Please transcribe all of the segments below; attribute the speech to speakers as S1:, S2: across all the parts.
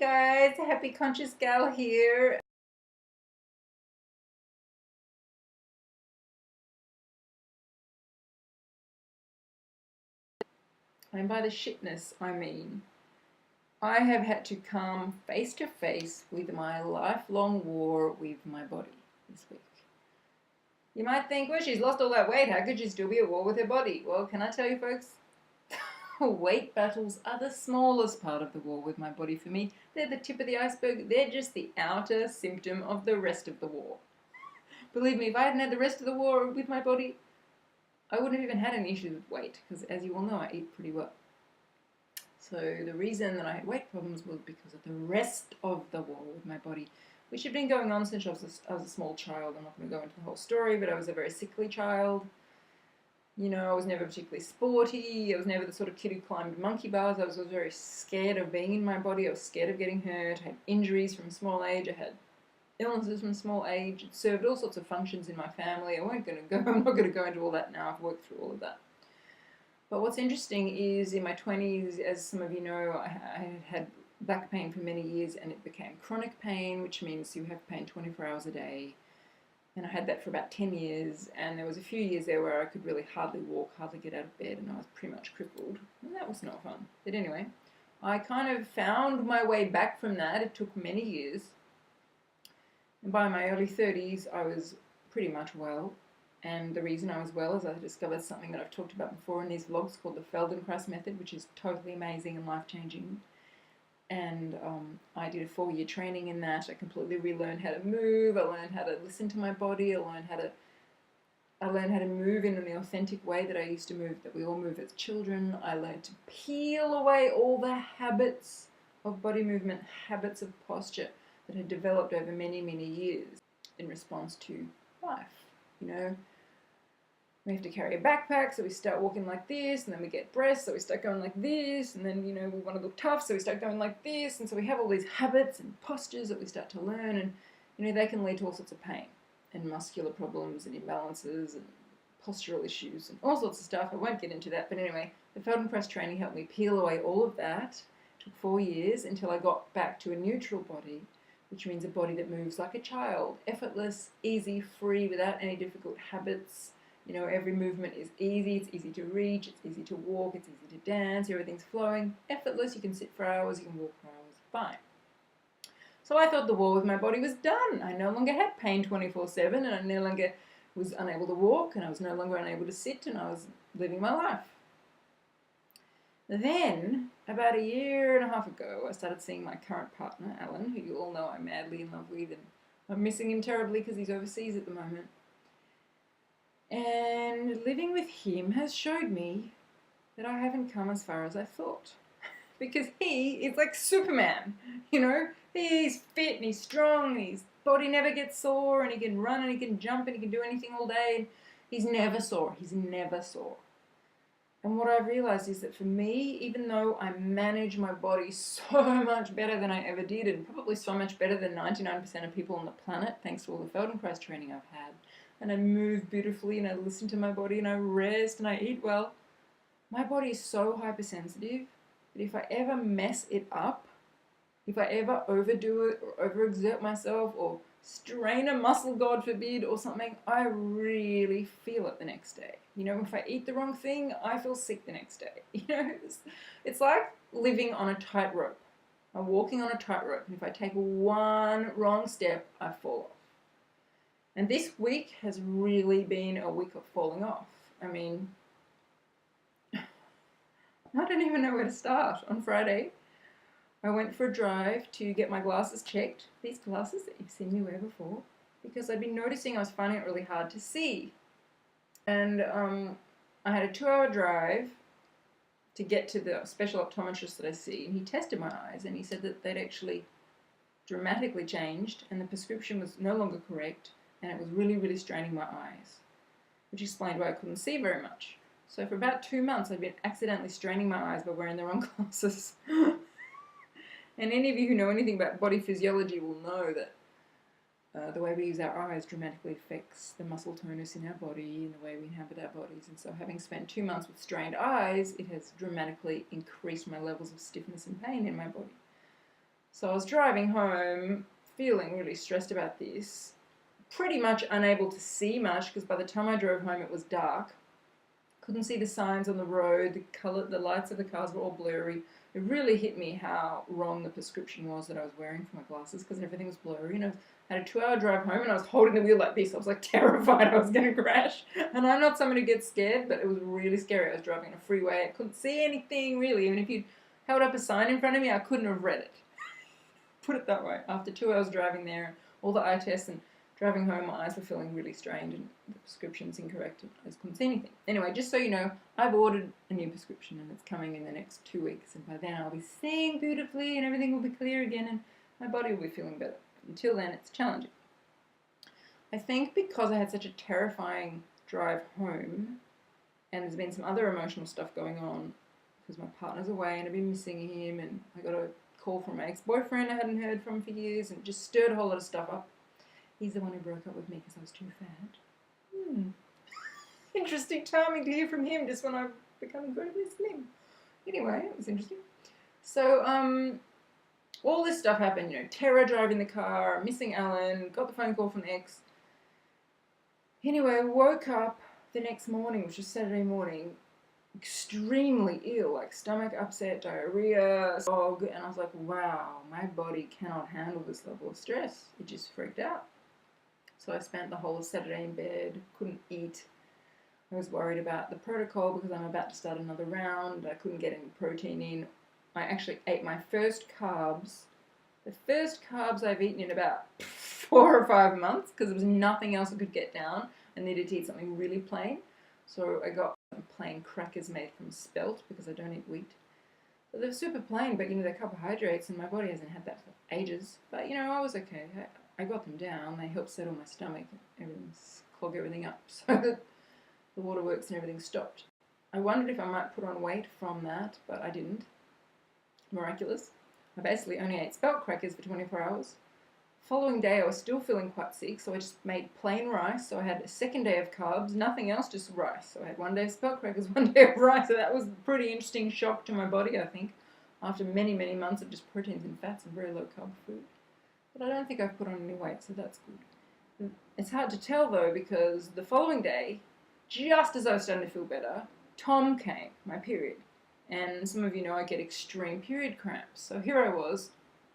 S1: guys, Happy Conscious Gal here. And by the shitness, I mean, I have had to come face to face with my lifelong war with my body this week. You might think, well, she's lost all that weight, how could she still be at war with her body? Well, can I tell you folks, weight battles are the smallest part of the war with my body for me. They're the tip of the iceberg. They're just the outer symptom of the rest of the war. Believe me, if I hadn't had the rest of the war with my body, I wouldn't have even had any issues with weight, because as you all know, I eat pretty well. So the reason that I had weight problems was because of the rest of the war with my body, which had been going on since I was a small child. I'm not going to go into the whole story, but I was a very sickly child. You know, I was never particularly sporty. I was never the sort of kid who climbed monkey bars. I was very scared of being in my body. I was scared of getting hurt. I had injuries from a small age. I had illnesses from a small age. It served all sorts of functions in my family. I'm not going to go into all that now. I've worked through all of that. But what's interesting is in my 20s, as some of you know, I had back pain for many years, and it became chronic pain, which means you have pain 24 hours a day. And I had that for about 10 years, and there was a few years there where I could really hardly walk, hardly get out of bed, and I was pretty much crippled. And that was not fun. But anyway, I kind of found my way back from that. It took many years. And by my early 30s, I was pretty much well. And the reason I was well is I discovered something that I've talked about before in these vlogs called the Feldenkrais method, which is totally amazing and life-changing. And I did a 4-year training in that. I completely relearned how to move. I learned how to listen to my body. I learned how to move in the authentic way that I used to move, that we all move as children. I learned to peel away all the habits of body movement, habits of posture that had developed over many, many years in response to life. You know, we have to carry a backpack, so we start walking like this, and then we get breasts, so we start going like this, and then, you know, we want to look tough, so we start going like this, and so we have all these habits and postures that we start to learn, and, you know, they can lead to all sorts of pain, and muscular problems, and imbalances, and postural issues, and all sorts of stuff. I won't get into that, but anyway, the Feldenkrais training helped me peel away all of that. It took 4 years until I got back to a neutral body, which means a body that moves like a child, effortless, easy, free, without any difficult habits. You know, every movement is easy, it's easy to reach, it's easy to walk, it's easy to dance, everything's flowing, effortless, you can sit for hours, you can walk for hours, fine. So I thought the war with my body was done. I no longer had pain 24/7, and I no longer was unable to walk, and I was no longer unable to sit, and I was living my life. Then, about 1.5 years ago, I started seeing my current partner, Alan, who you all know I'm madly in love with, and I'm missing him terribly because he's overseas at the moment. And living with him has showed me that I haven't come as far as I thought. Because he is like Superman, you know? He's fit and he's strong and his body never gets sore, and he can run and he can jump and he can do anything all day. And he's never sore. He's never sore. And what I've realized is that for me, even though I manage my body so much better than I ever did, and probably so much better than 99% of people on the planet, thanks to all the Feldenkrais training I've had, and I move beautifully, and I listen to my body, and I rest, and I eat well, my body is so hypersensitive that if I ever mess it up, if I ever overdo it or overexert myself or strain a muscle, God forbid, or something, I really feel it the next day. You know, if I eat the wrong thing, I feel sick the next day. You know, it's like living on a tightrope. I'm walking on a tightrope, and if I take one wrong step, I fall off. And this week has really been a week of falling off. I mean, I don't even know where to start. On Friday, I went for a drive to get my glasses checked, these glasses that you've seen me wear before, because I'd been noticing I was finding it really hard to see. And I had a 2-hour drive to get to the special optometrist that I see, and he tested my eyes, and he said that they'd actually dramatically changed, and the prescription was no longer correct, and it was really, really straining my eyes, which explained why I couldn't see very much. So for about 2 months, I'd been accidentally straining my eyes by wearing the wrong glasses. And any of you who know anything about body physiology will know that the way we use our eyes dramatically affects the muscle tonus in our body and the way we inhabit our bodies. And so having spent 2 months with strained eyes, it has dramatically increased my levels of stiffness and pain in my body. So I was driving home, feeling really stressed about this, pretty much unable to see much because by the time I drove home it was dark. Couldn't see the signs on the road, the lights of the cars were all blurry. It really hit me how wrong the prescription was that I was wearing for my glasses because everything was blurry. And I had a 2-hour drive home and I was holding the wheel like this. I was like terrified I was going to crash. And I'm not someone who gets scared, but it was really scary. I was driving on a freeway. I couldn't see anything really. Even if you'd held up a sign in front of me, I couldn't have read it. Put it that way. After 2 hours driving there, all the eye tests and driving home, my eyes were feeling really strained and the prescription's incorrect and I just couldn't see anything. Anyway, just so you know, I've ordered a new prescription and it's coming in the next 2 weeks, and by then I'll be seeing beautifully and everything will be clear again and my body will be feeling better. Until then, it's challenging. I think because I had such a terrifying drive home and there's been some other emotional stuff going on because my partner's away and I've been missing him, and I got a call from my ex-boyfriend I hadn't heard from for years, and just stirred a whole lot of stuff up. He's the one who broke up with me because I was too fat. Interesting timing to hear from him just when I've become incredibly slim. Anyway, it was interesting. So, all this stuff happened, you know, terror driving the car, missing Alan, got the phone call from the ex. Anyway, I woke up the next morning, which was Saturday morning, extremely ill, like stomach upset, diarrhea, fog, and I was like, wow, my body cannot handle this level of stress. It just freaked out. So I spent the whole of Saturday in bed, couldn't eat. I was worried about the protocol because I'm about to start another round. I couldn't get any protein in. I actually ate my first carbs. The first carbs I've eaten in about 4 or 5 months because there was nothing else I could get down. I needed to eat something really plain. So I got some plain crackers made from spelt because I don't eat wheat. So they're super plain, but you know, they're carbohydrates and my body hasn't had that for ages. But you know, I was okay. I got them down. They helped settle my stomach and clog everything up so that the waterworks and everything stopped. I wondered if I might put on weight from that, but I didn't. Miraculous. I basically only ate spelt crackers for 24 hours. Following day I was still feeling quite sick, so I just made plain rice. So I had a second day of carbs, nothing else, just rice. So I had 1 day of spelt crackers, 1 day of rice. So that was a pretty interesting shock to my body, I think, after many, many months of just proteins and fats and very low carb food. But I don't think I've put on any weight, so that's good. It's hard to tell though, because the following day, just as I was starting to feel better, Tom came, my period. And some of you know I get extreme period cramps. So here I was,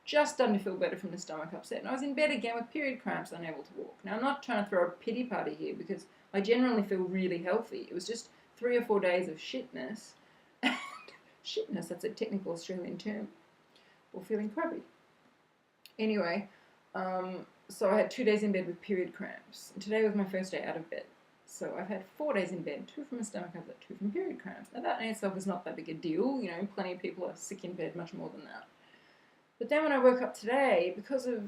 S1: just starting to feel better from the stomach upset, and I was in bed again with period cramps, unable to walk. Now I'm not trying to throw a pity party here because I generally feel really healthy. It was just 3 or 4 days of shitness. And shitness, that's a technical Australian term for feeling crappy. Anyway, so I had 2 days in bed with period cramps. And today was my first day out of bed. So I've had 4 days in bed, 2 from a stomach upset, 2 from period cramps. Now that in itself is not that big a deal. You know, plenty of people are sick in bed much more than that. But then when I woke up today, because of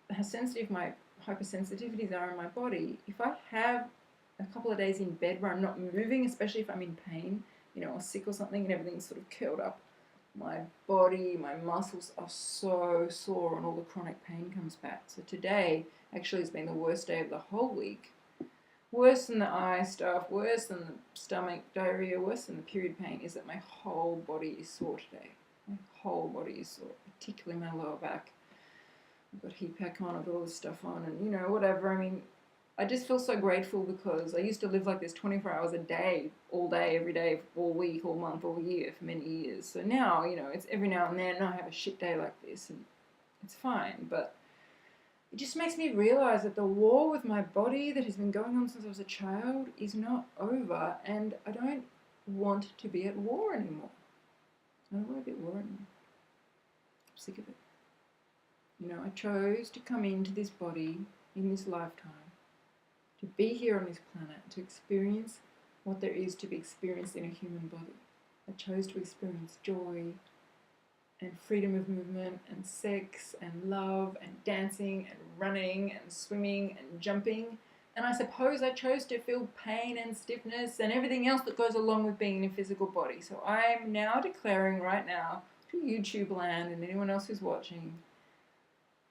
S1: how sensitive my hypersensitivities are in my body, if I have a couple of days in bed where I'm not moving, especially if I'm in pain, you know, or sick or something and everything's sort of curled up, my body, my muscles are so sore and all the chronic pain comes back. So today actually has been the worst day of the whole week. Worse than the eye stuff, worse than the stomach diarrhea, worse than the period pain is that my whole body is sore today. My whole body is sore, particularly my lower back. I've got heat pack on, I've got all this stuff on, and you know, whatever. I mean, I just feel so grateful because I used to live like this 24 hours a day, all day, every day, all week, all month, all year for many years. So now, you know, it's every now and then I have a shit day like this and it's fine. But it just makes me realize that the war with my body that has been going on since I was a child is not over, and I don't want to be at war anymore. I don't want to be at war anymore. I'm sick of it. You know, I chose to come into this body in this lifetime, to be here on this planet, to experience what there is to be experienced in a human body. I chose to experience joy and freedom of movement and sex and love and dancing and running and swimming and jumping. And I suppose I chose to feel pain and stiffness and everything else that goes along with being in a physical body. So I am now declaring right now to YouTube land and anyone else who's watching,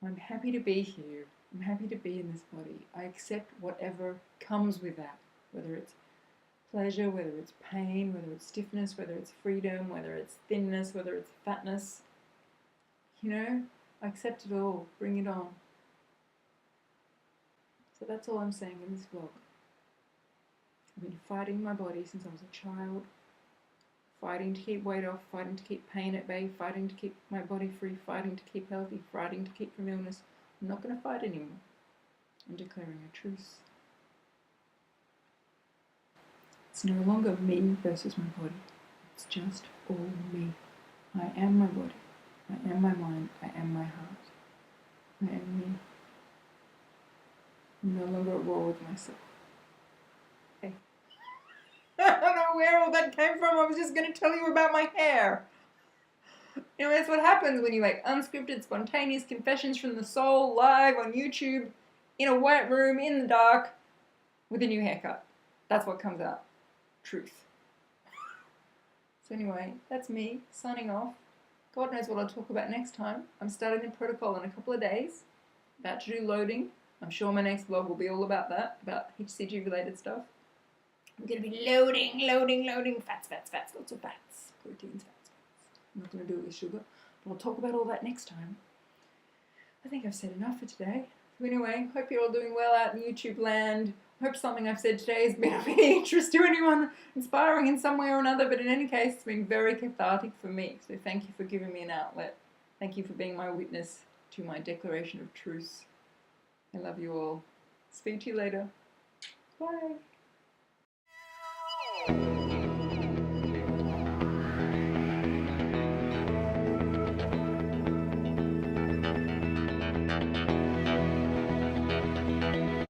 S1: I'm happy to be here. I'm happy to be in this body. I accept whatever comes with that, whether it's pleasure, whether it's pain, whether it's stiffness, whether it's freedom, whether it's thinness, whether it's fatness. You know, I accept it all. Bring it on. So that's all I'm saying in this vlog. I've been fighting my body since I was a child. Fighting to keep weight off, fighting to keep pain at bay, fighting to keep my body free, fighting to keep healthy, fighting to keep from illness. I'm not going to fight anymore. I'm declaring a truce. It's no longer me versus my body. It's just all me. I am my body. I am my mind. I am my heart. I am me. I'm no longer at war with myself. Okay. I don't know where all that came from. I was just going to tell you about my hair. You know, that's what happens when you make unscripted, spontaneous confessions from the soul live on YouTube in a white room in the dark with a new haircut. That's what comes out. Truth. So anyway, that's me signing off. God knows what I'll talk about next time. I'm starting the protocol in a couple of days. About to do loading. I'm sure my next vlog will be all about that, about HCG related stuff. I'm going to be loading, fats, lots of fats, proteins, fats. I'm not going to do it with sugar, but I'll talk about all that next time. I think I've said enough for today. So anyway, hope you're all doing well out in YouTube land. Hope something I've said today has been of any interest to anyone, inspiring in some way or another, but in any case, it's been very cathartic for me. So thank you for giving me an outlet. Thank you for being my witness to my declaration of truce. I love you all. Speak to you later. Bye.